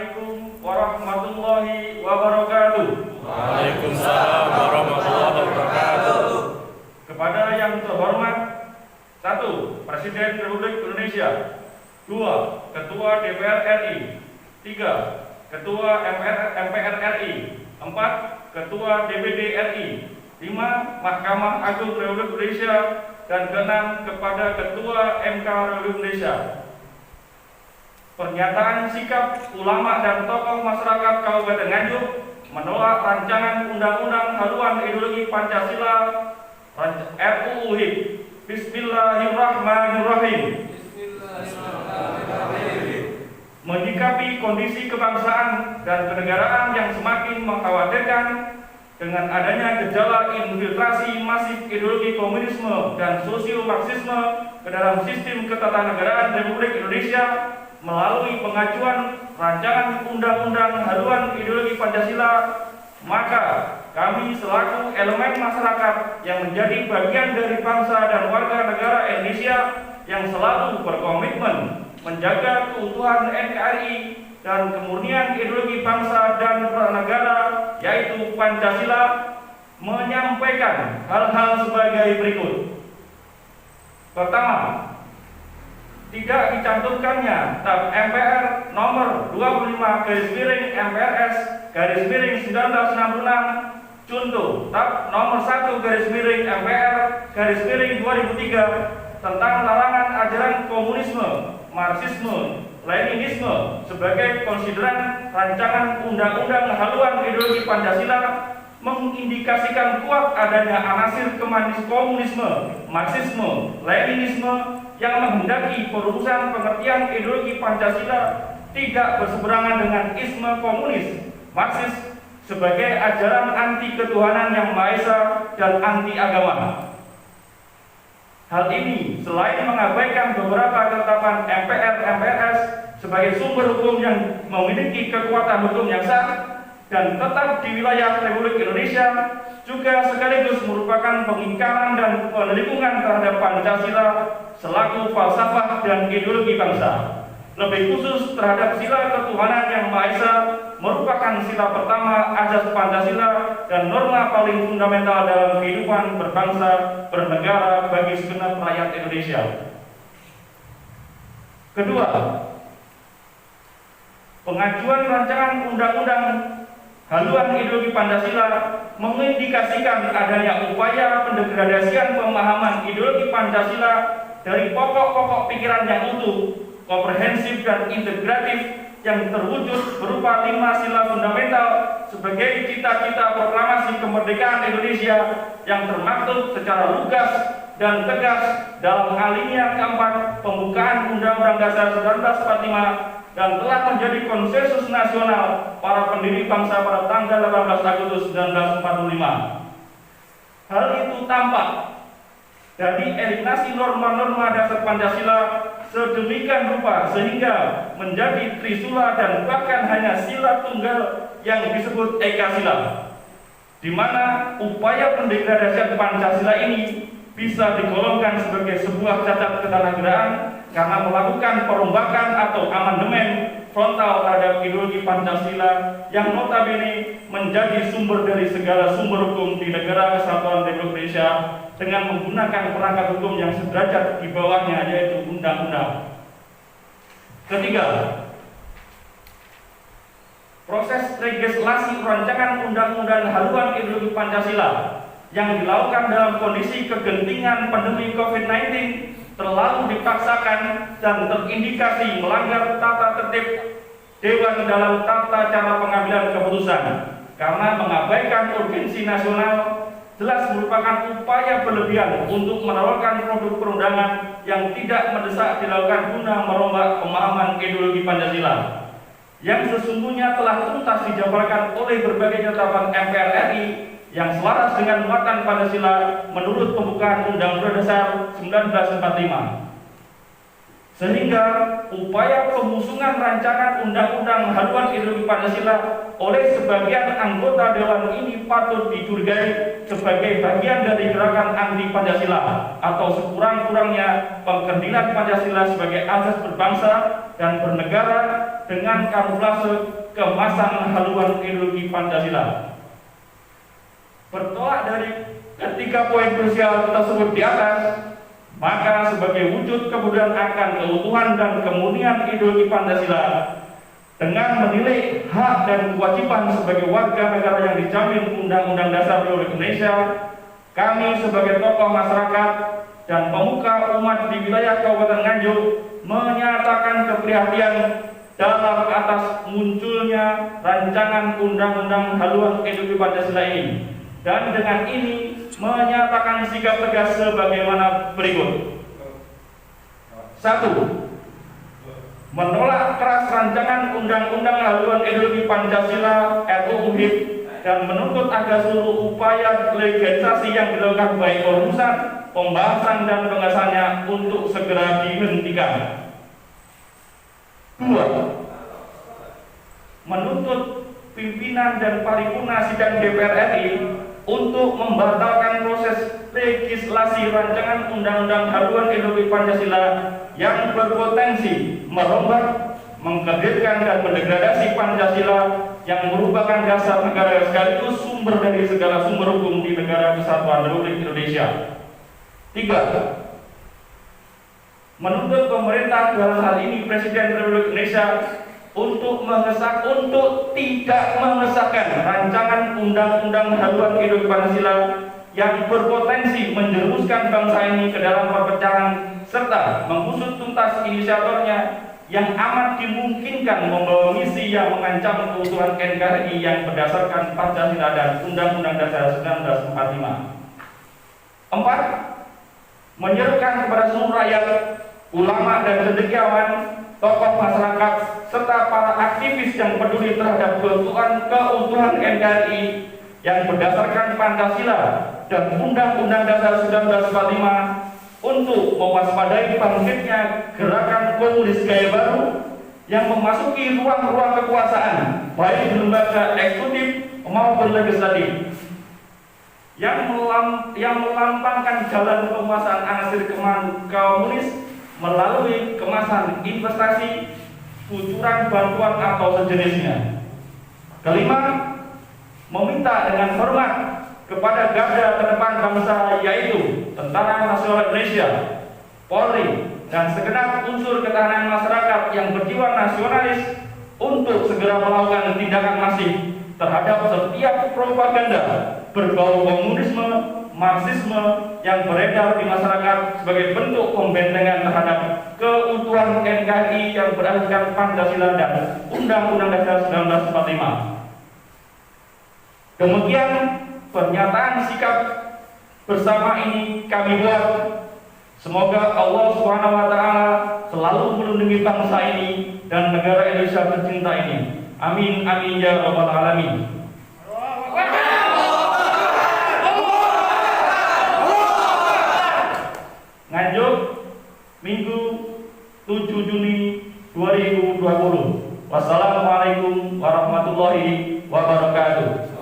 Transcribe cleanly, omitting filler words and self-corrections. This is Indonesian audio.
Assalamualaikum warahmatullahi wabarakatuh. Waalaikumsalam warahmatullahi wabarakatuh. Kepada yang terhormat, 1. Presiden Republik Indonesia, 2. Ketua DPR RI, 3. Ketua MPR RI, 4. Ketua DPD RI, 5. Mahkamah Agung Republik Indonesia, dan 6. Kepada Ketua MK Republik Indonesia. Pernyataan sikap ulama dan tokoh masyarakat Kabupaten Nganjuk menolak rancangan undang-undang haluan ideologi Pancasila RUU HIP. Bismillahirrahmanirrahim. Menyikapi kondisi kebangsaan dan kenegaraan yang semakin mengkhawatirkan dengan adanya gejala infiltrasi masif ideologi komunisme dan sosio-marxisme ke dalam sistem ketatanegaraan Republik Indonesia melalui pengajuan rancangan undang-undang haluan ideologi Pancasila, maka kami selaku elemen masyarakat yang menjadi bagian dari bangsa dan warga negara Indonesia yang selalu berkomitmen menjaga keutuhan NKRI dan kemurnian ideologi bangsa dan bernegara, yaitu Pancasila, menyampaikan hal-hal sebagai berikut. Pertama, tidak dicantumkannya TAP MPR nomor 25/MPRS/1966 contoh TAP nomor 1/MPR/2003 tentang larangan ajaran komunisme, marxisme, leninisme sebagai konsideran rancangan undang-undang haluan ideologi Pancasila mengindikasikan kuat adanya anasir komunisme, marxisme, leninisme yang menghendaki perumusan pengertian ideologi Pancasila tidak berseberangan dengan isme komunis, Marxis sebagai ajaran anti ketuhanan yang Maha Esa dan anti agama. Hal ini selain mengabaikan beberapa ketetapan MPR MPRS sebagai sumber hukum yang memiliki kekuatan hukum yang sah dan tetap di wilayah Republik Indonesia, juga sekaligus merupakan pengingkaran dan penelikungan terhadap Pancasila selaku falsafah dan ideologi bangsa. Lebih khusus terhadap sila ketuhanan yang Maha Esa merupakan sila pertama asas Pancasila dan norma paling fundamental dalam kehidupan berbangsa bernegara bagi segenap rakyat Indonesia. Kedua, pengajuan rancangan undang-undang haluan ideologi Pancasila mengindikasikan adanya upaya pendegradasian pemahaman ideologi Pancasila dari pokok-pokok pikiran yang utuh, komprehensif dan integratif yang terwujud berupa 5 sila fundamental sebagai cita-cita proklamasi kemerdekaan Indonesia yang termaktub secara lugas dan tegas dalam alinea keempat pembukaan Undang-Undang Dasar 1945 dan telah menjadi konsensus nasional para pendiri bangsa pada tanggal 18 Agustus 1945. Hal itu tampak dari eliminasi norma-norma dasar Pancasila sedemikian rupa sehingga menjadi trisula dan bahkan hanya sila tunggal yang disebut Eka Sila, di mana upaya pendegradasian Pancasila ini bisa digolongkan sebagai sebuah cacat ketatanegaraan karena melakukan perombakan atau amandemen frontal terhadap ideologi Pancasila yang notabene menjadi sumber dari segala sumber hukum di negara kesatuan Republik Indonesia dengan menggunakan perangkat hukum yang sederajat di bawahnya, yaitu undang-undang. Ketiga, proses legislasi rancangan undang-undang haluan ideologi Pancasila yang dilakukan dalam kondisi kegentingan pandemi COVID-19 terlalu dipaksakan dan terindikasi melanggar tata tertib Dewan dalam tata cara pengambilan keputusan karena mengabaikan urgensi nasional, jelas merupakan upaya berlebihan untuk menawarkan produk perundangan yang tidak mendesak dilakukan guna merombak pemahaman ideologi Pancasila yang sesungguhnya telah tuntas dijabarkan oleh berbagai ketetapan MPR RI yang selaras dengan muatan Pancasila menurut pembukaan Undang-Undang Dasar 1945. Sehingga upaya pemusungan rancangan undang-undang haluan ideologi Pancasila oleh sebagian anggota Dewan ini patut dicurigai sebagai bagian dari gerakan anti Pancasila atau sekurang-kurangnya pengkendilan Pancasila sebagai asas berbangsa dan bernegara dengan kamuflase kemasan haluan ideologi Pancasila. Bertolak dari ketiga poin krusial tersebut di atas, maka sebagai wujud kepedulian akan keutuhan dan kemurnian ideologi Pancasila, dengan menilai hak dan kewajiban sebagai warga negara yang dijamin Undang-Undang Dasar Republik Indonesia, kami sebagai tokoh masyarakat dan pemuka umat di wilayah Kabupaten Nganjuk menyatakan keprihatinan dalam atas munculnya rancangan Undang-Undang Haluan Ideologi Pancasila ini, dan dengan ini menyatakan sikap tegas sebagaimana berikut. 1. Menolak keras rancangan Undang-Undang Haluan Ideologi Pancasila RUU HIP dan menuntut agar seluruh upaya legalisasi yang dilakukan baik perumusan, pembahasan dan pengesahannya untuk segera dihentikan. 2. Menuntut pimpinan dan paripurna sidang DPR RI untuk membatalkan proses legislasi rancangan Undang-Undang Haluan Ideologi Pancasila yang berpotensi merombak, mengkerdilkan dan mendegradasi Pancasila yang merupakan dasar negara sekaligus sumber dari segala sumber hukum di negara kesatuan Republik Indonesia. 3. Menuntut pemerintah, dalam hal ini Presiden Republik Indonesia, untuk tidak mengesahkan rancangan Undang-Undang Haluan Ideologi Pancasila yang berpotensi menjerumuskan bangsa ini ke dalam perpecahan serta mengusut tuntas inisiatornya yang amat dimungkinkan membawa misi yang mengancam keutuhan NKRI yang berdasarkan Pancasila dan Undang-Undang Dasar 1945. 4. Menyerukan kepada seluruh rakyat, ulama dan cendekiawan, tokoh masyarakat, serta para aktivis yang peduli terhadap keutuhan NKRI yang berdasarkan Pancasila dan Undang-Undang Dasar 1945 untuk mewaspadai bangkitnya gerakan komunis gaya baru yang memasuki ruang-ruang kekuasaan, baik di lembaga eksekutif maupun legislatif, yang melampangkan jalan penguasaan anasir komunis melalui kemasan investasi, kucuran bantuan atau sejenisnya. 5. Meminta dengan hormat kepada garda terdepan bangsa, yaitu Tentara Nasional Indonesia, Polri, dan segenap unsur ketahanan masyarakat yang berjiwa nasionalis untuk segera melakukan tindakan masif terhadap setiap propaganda berbau komunisme, Marxisme yang beredar di masyarakat sebagai bentuk pembentengan terhadap keutuhan NKRI yang berasaskan Pancasila dan Undang-Undang Dasar 1945. Demikian pernyataan sikap bersama ini kami buat. Semoga Allah Subhanahu wa taala selalu melindungi bangsa ini dan negara Indonesia tercinta ini. Amin amin ya rabbal alamin. Nganjuk, Minggu 7 Juni 2020. Wassalamualaikum warahmatullahi wabarakatuh.